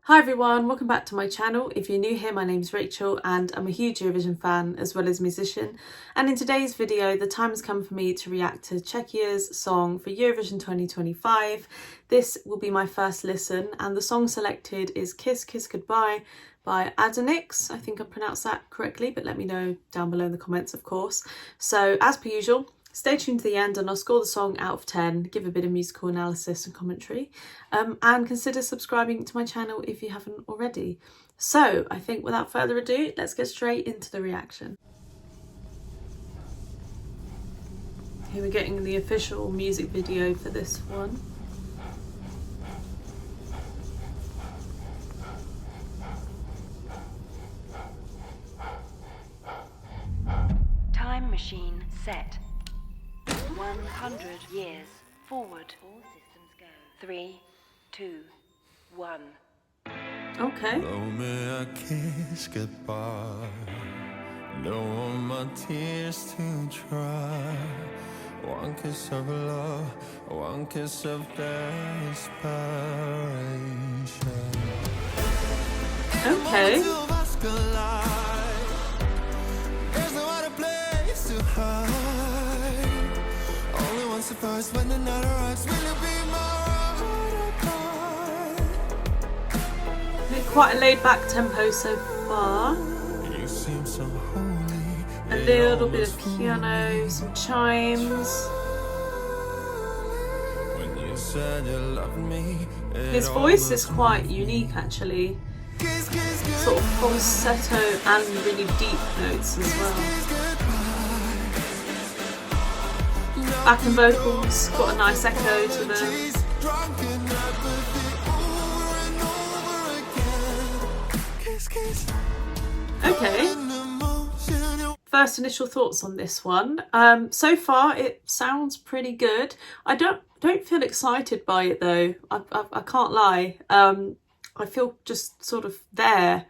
Hi everyone, welcome back to my channel. If you're new here, my name's Rachel and I'm a huge Eurovision fan as well as musician. And in today's video, the time has come for me to react to Czechia's song for Eurovision 2025. This will be my first listen and the song selected is Kiss Kiss Goodbye by Adonxs. I think I pronounced that correctly, but let me know down below in the comments, of course. So as per usual, stay tuned to the end and I'll score the song out of 10, give a bit of musical analysis and commentary, and consider subscribing to my channel if you haven't already. So I think without further ado, let's get straight into the reaction. Here we're getting the official music video for this one. Time machine set. 100 years forward. All systems go. 3, 2, 1. Okay. Blow me a kiss goodbye. Don't want my tears to dry. One kiss of love, one kiss of desperation. Okay. There's no other place to hide. Only one surprise when the night arrives. Will you be my Quite a laid back tempo so far. You seem so holy. A little bit of piano, some chimes. When you said you loved me, His voice is quite unique actually. Sort of falsetto and really deep notes as well. Backing vocals got a nice echo to them. Okay. First initial thoughts on this one. So far it sounds pretty good. I don't feel excited by it though. I can't lie. I feel just sort of there.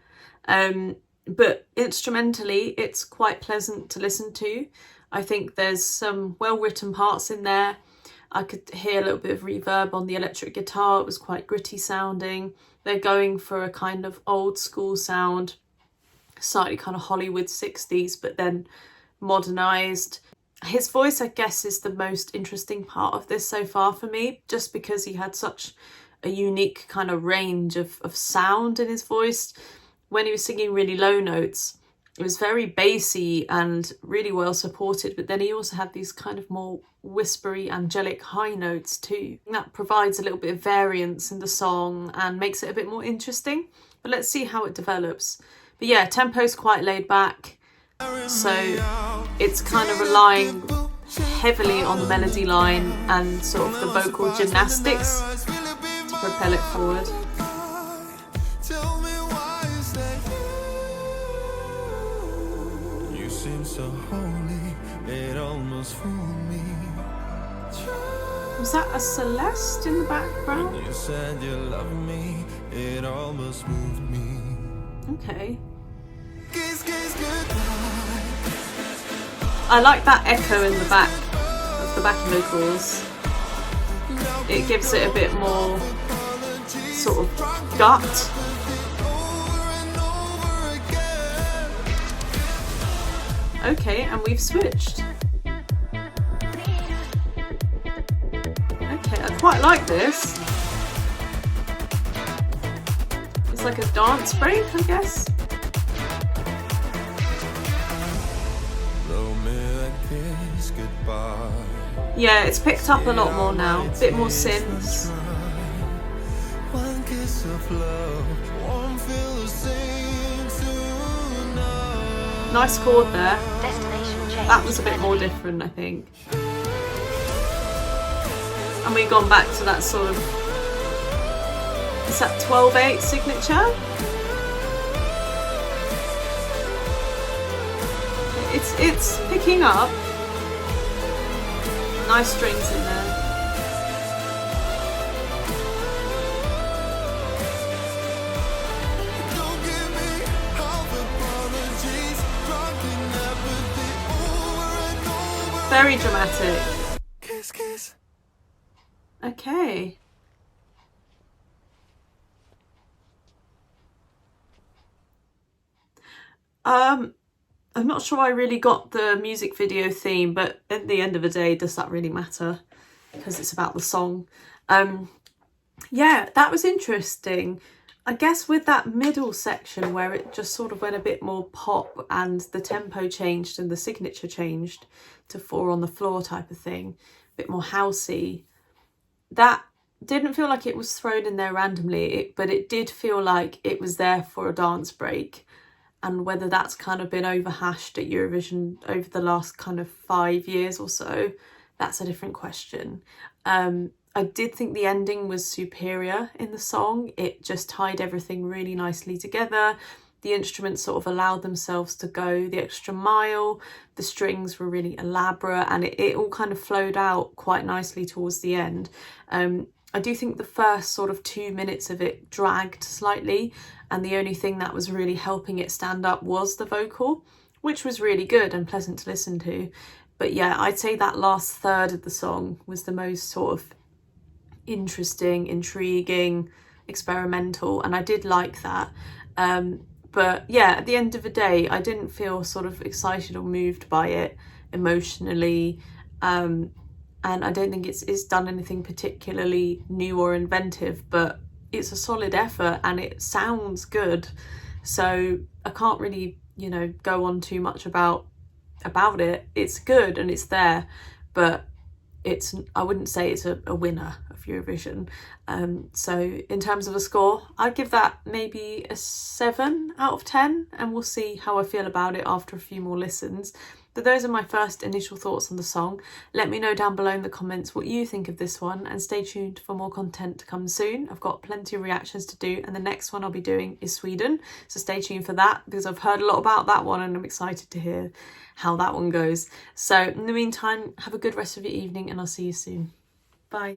But instrumentally it's quite pleasant to listen to. I think there's some well-written parts in there. I could hear a little bit of reverb on the electric guitar. It was quite gritty sounding. They're going for a kind of old school sound, slightly kind of Hollywood 60s, but then modernized. His voice, I guess, is the most interesting part of this so far for me, just because he had such a unique kind of range of sound in his voice. When he was singing really low notes, it was very bassy and really well supported, but then he also had these kind of more whispery, angelic high notes too. And that provides a little bit of variance in the song and makes it a bit more interesting. But let's see how it develops. But yeah, tempo's quite laid back, so it's kind of relying heavily on the melody line and sort of the vocal gymnastics to propel it forward. You seem so holy, it almost fooled me. Was that a Celeste in the background? You said you loved me, it almost moved me. Okay. Kiss, kiss, goodbye. I like that echo in the back of the backing vocals. It gives it a bit more sort of gut. Okay, and we've switched. Okay, I quite like this. It's like a dance break, I guess. Blow me a kiss goodbye. Yeah, it's picked up a lot more now. A bit more synths. One kiss of love, won't feel the same tonight. Nice chord there. Destination change. That was a bit more different, I think. And we've gone back to that sort of, is that 12/8 signature? It's picking up. Nice strings in there. Don't give me half apologies, drunk in apathy, over and over. Very dramatic. Kiss, kiss. Okay. I'm not sure I really got the music video theme, but at the end of the day, does that really matter? Because it's about the song. Yeah, that was interesting. I guess with that middle section where it just sort of went a bit more pop and the tempo changed and the signature changed to 4 on the floor type of thing, a bit more housey, that didn't feel like it was thrown in there randomly, but it did feel like it was there for a dance break. And whether that's kind of been overhashed at Eurovision over the last kind of 5 years or so, that's a different question. I did think the ending was superior in the song. It just tied everything really nicely together. The instruments sort of allowed themselves to go the extra mile. The strings were really elaborate, and it all kind of flowed out quite nicely towards the end. I do think the first sort of 2 minutes of it dragged slightly, and the only thing that was really helping it stand up was the vocal, which was really good and pleasant to listen to. But yeah, I'd say that last third of the song was the most sort of interesting, intriguing, experimental, and I did like that. But yeah, at the end of the day, I didn't feel sort of excited or moved by it emotionally, and I don't think it's done anything particularly new or inventive, but it's a solid effort and it sounds good. So I can't really, you know, go on too much about it. It's good and it's there, but I wouldn't say it's a winner of Eurovision. So in terms of a score, I'd give that maybe a 7 out of 10, and we'll see how I feel about it after a few more listens. But those are my first initial thoughts on the song. Let me know down below in the comments what you think of this one, and stay tuned for more content to come soon. I've got plenty of reactions to do, and the next one I'll be doing is Sweden, so stay tuned for that, because I've heard a lot about that one and I'm excited to hear how that one goes. So in the meantime, have a good rest of your evening and I'll see you soon.